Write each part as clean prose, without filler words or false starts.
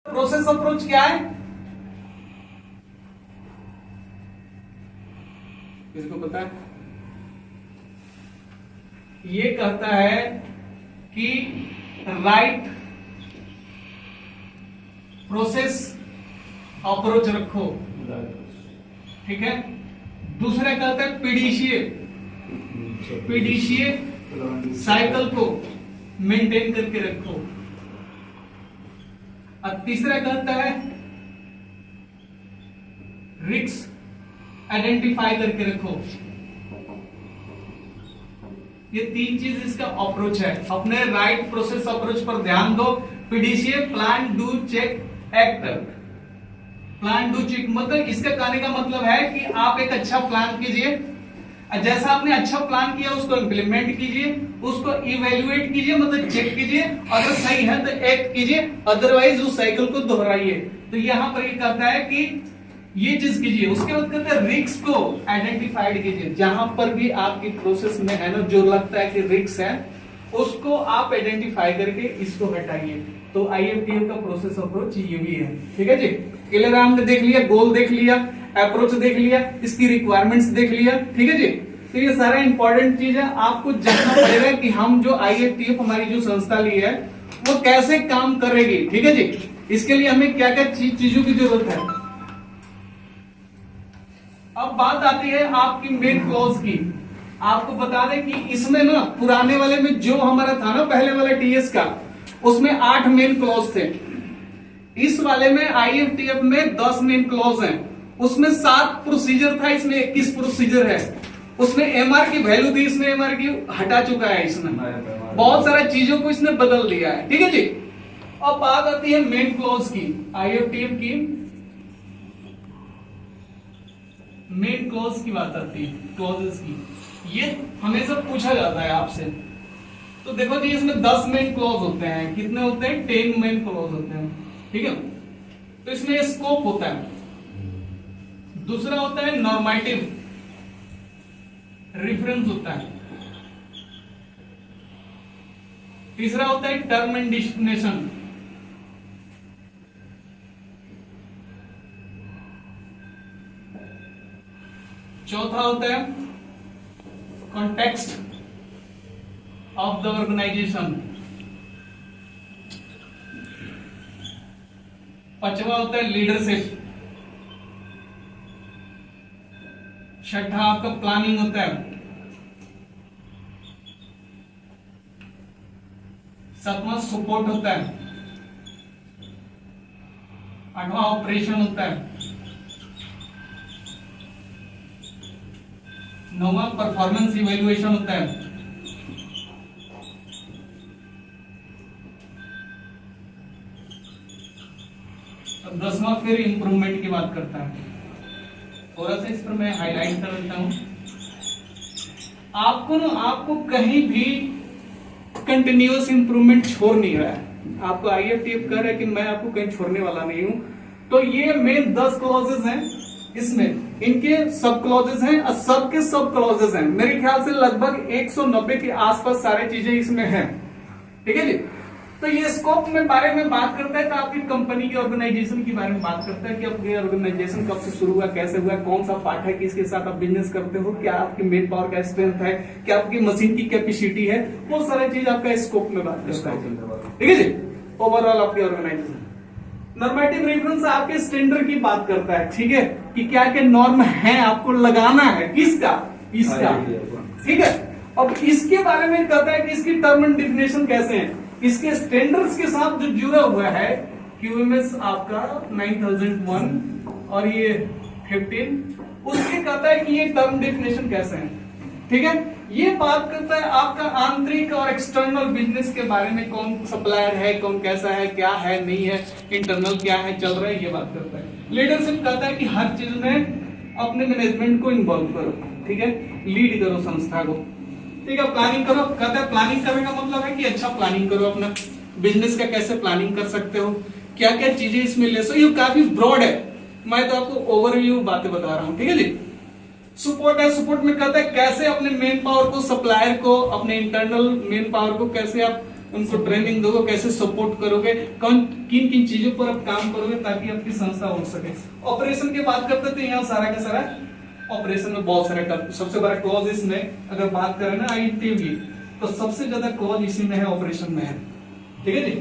Process approach क्या है? किसको पता है? ये कहता है कि राइट प्रोसेस अप्रोच रखो, ठीक है। दूसरा कहता है पीडीसीए साइकिल को मेंटेन करके रखो। और तीसरा कहता है रिस्क आइडेंटिफाई करके रखो। ये तीन चीज इसका अप्रोच है। अपने राइट प्रोसेस अप्रोच पर ध्यान दो। PDCA plan do check act. Plan do check मतलब इसका कहने का मतलब है कि आप एक अच्छा प्लान कीजिए, जैसा आपने अच्छा प्लान किया उसको इंप्लीमेंट कीजिए, उसको इवेल्युएट कीजिए मतलब चेक कीजिए, अगर सही है तो एक्ट कीजिए, अदरवाइज उस साइकिल को दोहराइए। तो यहां पर ये कहता है कि ये चीज कीजिए। उसके बाद कहते हैं रिस्क को आइडेंटिफाइड कीजिए। जहां पर भी आपकी प्रोसेस में है ना जो लगता है कि रिस्क है उसको आप आइडेंटिफाई करके इसको हटाइए। तो आईएफटीएफ का प्रोसेस अप्रोच ये भी है, ठीक है जी। क्लियर, हमने देख लिया, गोल देख लिया, अप्रोच देख लिया, इसकी रिक्वायरमेंट्स देख लिया, ठीक है जी। तो ये सारा इंपॉर्टेंट चीज है, आपको जानना पड़ेगा कि हम जो आईएफटीएफ हमारी जो संस्था ली है वो कैसे काम करेगी, ठीक है जी। इसके लिए हमें क्या क्या चीजों की जरूरत है। अब बात आती है आपकी मेन क्लॉज की। आपको बता दें कि इसमें ना पुराने वाले में जो हमारा था ना पहले वाला टीएस का, उसमें 8 मेन क्लॉज थे। इस वाले में आईएफटीएफ में 10 मेन क्लॉज हैं। उसमें 7 प्रोसीजर था, इसमें 21 प्रोसीजर है। उसमें एमआर की वैल्यू थी, इसमें एमआर की हटा चुका है। इसमें बहुत सारा चीजों को इसने बदल दिया है, ठीक है जी। अब बात आती है मेन क्लॉज की, आईएफटीएफ की मेन क्लॉज की बात आती है, क्लॉजेस की। ये हमेशा पूछा जाता है आपसे। तो देखो जी इसमें 10 मेन क्लॉज होते हैं। कितने होते हैं? 10 मेन क्लॉज होते हैं, ठीक है। तो इसमें स्कोप होता है, दूसरा होता है नॉर्मेटिव रेफरेंस होता है, तीसरा होता है टर्म एंड डेस्टिनेशन, चौथा होता है कॉन्टेक्स्ट ऑफ द ऑर्गेनाइजेशन, पांचवा होता है लीडरशिप, छठा आपका प्लानिंग होता है, सातवां सपोर्ट होता है, आठवां ऑपरेशन होता है, नौवां परफॉर्मेंस इवेल्युएशन होता है, और 10वां फिर इंप्रूवमेंट की बात करता है। थोड़ा सा इस पर मैं हाईलाइट कर देता हूं। आपको कहीं भी कंटिन्यूअस इंप्रूवमेंट छोड़ नहीं रहा है। आपको आईएफटीएफ कह रहा है कि मैं आपको कहीं छोड़ने वाला नहीं हूं। तो ये मेन 10 क्लॉजेस हैं, इसमें इनके सब क्लॉजेस हैं और सबके सब क्लॉजेस हैं। मेरे ख्याल से लगभग 190 के आसपास सारी चीजें इसमें हैं, ठीक है जी। तो ये स्कोप में बारे में बात करता है, तो आपकी कंपनी के ऑर्गेनाइजेशन के बारे में बात करता है कि आपकी ऑर्गेनाइजेशन कब से शुरू हुआ, कैसे हुआ, कौन सा पार्ट है, किसके साथ आप बिजनेस करते हो, क्या आपकी मेन पावर का स्ट्रेंथ है, क्या आपकी मशीन की कैपेसिटी है, वो सारी चीज आपका स्कोप में बात करता है, ठीक है जी। ओवरऑल आपकी ऑर्गेनाइजेशन नॉर्मेटिव रेफरेंस आपके स्टैंडर्ड की बात करता है, ठीक है, कि क्या क्या नॉर्म है आपको लगाना है, किसका, इसका, ठीक है। अब इसके बारे में कहता है कि इसकी टर्म एंड डेफिनेशन कैसे है, इसके स्टैंडर्ड्स के साथ जो जुड़ा हुआ है। क्यूएमएस आपका 9001 और ये 15, उसके कहता है कि ये टर्म डेफिनेशन कैसे है, ठीक है। ये बात करता है आपका आंतरिक और एक्सटर्नल बिजनेस के बारे में, कौन सप्लायर है, कौन कैसा है, क्या है, नहीं है, इंटरनल क्या है, चल रहा है, ये बात करता है। लीडरशिप कहता है कि हर चीज में अपने मैनेजमेंट को इन्वॉल्व करो, ठीक है, लीड करो संस्था को, ठीक है। प्लानिंग करो, कहता है प्लानिंग करने का मतलब है कि अच्छा प्लानिंग करो, अपना बिजनेस का कैसे प्लानिंग कर सकते हो, क्या क्या चीजें इसमें ले सो। ये काफी ब्रॉड है, मैं तो आपको ओवरव्यू बातें बता रहा हूं, ठीक है जी। सपोर्ट है, सपोर्ट में कहता है कैसे अपने मेन पावर को, सप्लायर को, अपने इंटरनल मेन पावर को कैसे आप उनको ट्रेनिंग दोगे, कैसे सपोर्ट करोगे, कौन किन किन चीजों पर आप काम करोगे ताकि आपकी संस्था हो सके। ऑपरेशन की बात करते तो यहाँ सारा का सारा ऑपरेशन में बहुत सारे सबसे बड़ा क्लॉज इसमें अगर बात करें ना IETF की, तो सबसे ज्यादा क्लॉज इसी में है, ऑपरेशन में है। ठीक है जी।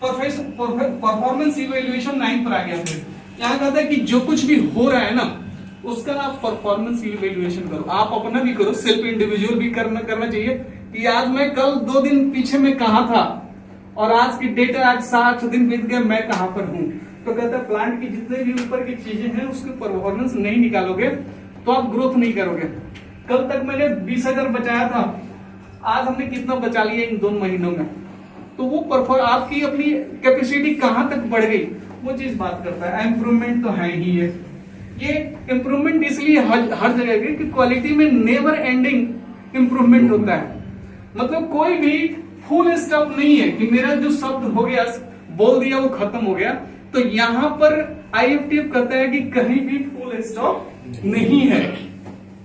परफॉर्मेंस इवेल्युएशन 9 पर आ गया। फिर यहाँ कहता है कि जो कुछ भी हो रहा है ना उसका आप परफॉर्मेंस इवेल्युएशन करो, आप अपना भी करो, सेल्फ इंडिविजुअल भी करना चाहिए कि आज मैं कल 2 दिन पीछे में कहां था और आज की डेट आज 7 दिन बीत गए, मैं कहां पर हूं। तो कहता है प्लांट की जितने भी ऊपर की चीजें हैं उसकी परफॉर्मेंस नहीं निकालोगे तो आप ग्रोथ नहीं करोगे। कल तक मैंने 20,000 बचाया था, आज हमने कितना बचा लिया इन 2 महीनों में, तो वो आपकी अपनी कैपेसिटी कहां तक बढ़ गई वो चीज बात करता है। इम्प्रूवमेंट तो है ही है, ये इम्प्रूवमेंट इसलिए हर जगह की कि क्वालिटी में नेवर एंडिंग इम्प्रूवमेंट होता है। मतलब कोई भी फुल स्टॉप नहीं है कि मेरा जो शब्द हो गया बोल दिया वो खत्म हो गया। तो यहाँ पर IFTF कहता है कि कहीं भी फुल स्टॉप नहीं है,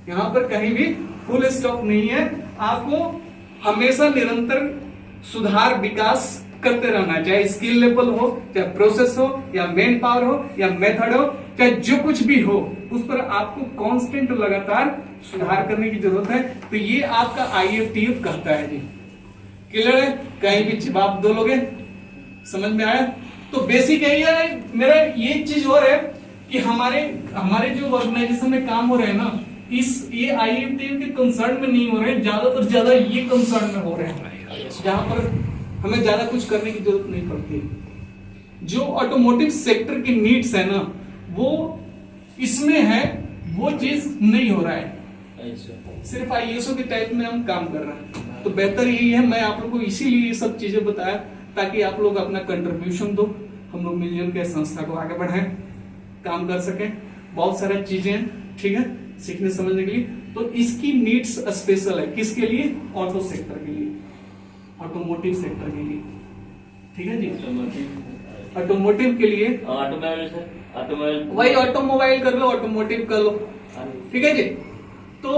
यहाँ पर कहीं भी फुल स्टॉप नहीं है। आपको हमेशा निरंतर सुधार विकास करते रहना, चाहे स्किल लेवल हो, चाहे प्रोसेस हो, या मैन पावर हो, या मेथड हो, चाहे जो कुछ भी हो, उस पर आपको कांस्टेंट लगातार सुधार करने की जरूरत है। तो ये आपका IFTF कहता है जी। क्लियर है? कहीं भी जवाब दो लोगे, समझ में आया? तो बेसिक है मेरा ये चीज और है कि हमारे जो ऑर्गेनाइजेशन में काम हो रहे हैं ना, ये IFTF के कंसर्न में नहीं हो रहे हैं, ज्यादातर ज्यादा ये कंसर्न में हो रहे हैं जहां पर हमें ज्यादा कुछ करने की जरूरत नहीं पड़ती। जो ऑटोमोटिव सेक्टर की नीड्स है ना वो इसमें है, वो चीज नहीं हो रहा है। सिर्फ ISO के टाइप में हम काम कर रहे हैं। तो बेहतर यही है, मैं आप लोग को इसीलिए ये सब चीजें बताया ताकि आप लोग अपना कंट्रीब्यूशन दो, हम लोग मिलजुल के संस्था को आगे बढ़ाएं, काम कर सकें। बहुत सारी चीजें ठीक है सीखने समझने के लिए। तो इसकी नीड्स स्पेशल है, किसके लिए? ऑटो सेक्टर के लिए, ऑटोमोटिव सेक्टर के लिए। ठीक है जी, ऑटोमोटिव के लिए ऑटोमोबाइल, वही ऑटोमोबाइल कर लो, ऑटोमोटिव कर लो। ठीक है जी। तो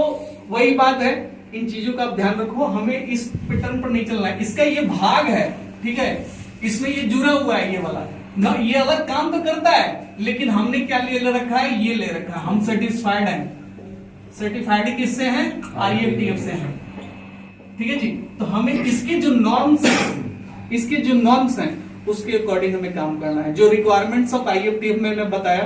वही बात है, इन चीजों का आप ध्यान रखो, हमें इस पैटर्न पर नहीं चलना है। इसका ये भाग है, ठीक है, इसमें ये जुड़ा हुआ है, ये वाला ना, ये अलग काम तो करता है, लेकिन हमने क्या ले रखा है? ये ले रखा है, हम सेटिस्फाइड हैं। सर्टिफाइड किससे हैं? IFTF से हैं। ठीक है जी। तो हमें इसके जो नॉर्म्स हैं उसके अकॉर्डिंग हमें काम करना है। जो रिक्वायरमेंट्स ऑफ IFTF में मैंने बताया,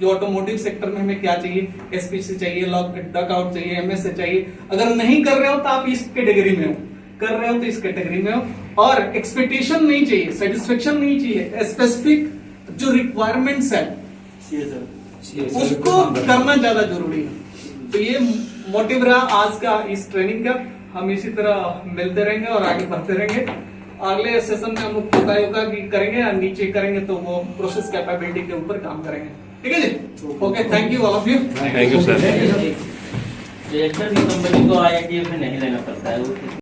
जो ऑटोमोटिव सेक्टर में हमें क्या चाहिए, SPC चाहिए, डॉकआउट चाहिए, MSA चाहिए। अगर नहीं कर रहे हो तो आप इस कैटेगरी में हो, कर रहे हो तो इस कैटेगरी में हो। और एक्सपेक्टेशन नहीं चाहिए, सेटिस्फेक्शन नहीं चाहिए, स्पेसिफिक जो रिक्वायरमेंट्स है उसको करना ज्यादा जरूरी है। तो ये मोटिव रहा आज का इस ट्रेनिंग का। हम इसी तरह मिलते रहेंगे और आगे बढ़ते रहेंगे। अगले सेशन में हम लोग पता योगा की करेंगे या नीचे करेंगे तो वो प्रोसेस कैपेबिलिटी के ऊपर काम करेंगे। ठीक है जी। Okay, thank you all of you. Thank you sir. Company को IITF में नहीं लेना पड़ता है।